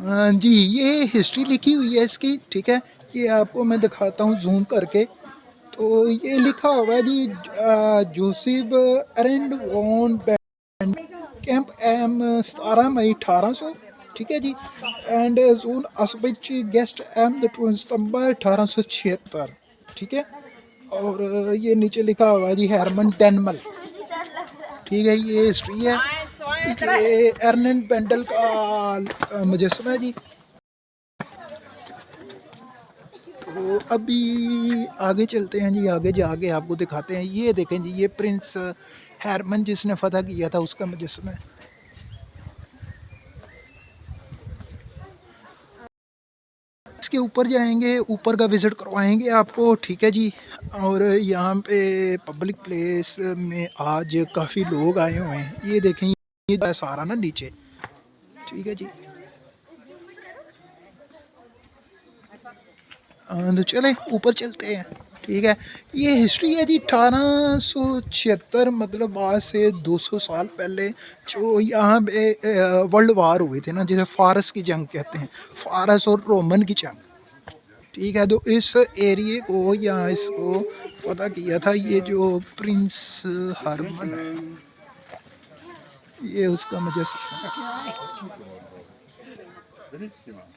हाँ जी, ये हिस्ट्री लिखी हुई है इसकी, ठीक है। ये आपको मैं दिखाता हूँ जूम करके। तो ये लिखा हुआ है ji, Joseph Arend von Kamp एम 17 मई 1800, ठीक है जी। एंड जोन असबिच गेस्ट एम द 20 सितंबर 1876, ठीक है। और ये नीचे लिखा हुआ है जी हेरमन डेनमल, ठीक है। ये हिस्ट्री है। ये एर्नेस्ट बेंडल का मुजस्समा है जी। तो अभी आगे चलते हैं जी, आगे जाके आपको दिखाते हैं। ये देखें जी, ये प्रिंस हैरमन जिसने फतह किया था उसका मुजस्समा है। इसके ऊपर जाएंगे, ऊपर का विज़िट करवाएंगे आपको, ठीक है जी। और यहाँ पे पब्लिक प्लेस में आज काफ़ी लोग आए हुए हैं। ये देखें, ये सारा ना नीचे, ठीक है जी। तो चलें ऊपर चलते हैं, ठीक है। ये हिस्ट्री है जी 1876, मतलब आज से 200 साल पहले जो यहाँ पे वर्ल्ड वार हुए थे ना, जिसे फारस की जंग कहते हैं, फारस और रोमन की जंग, ठीक है। तो इस एरिए को या इसको फतह किया था ये जो प्रिंस हरमन है, ये उसका मुजस्समा है।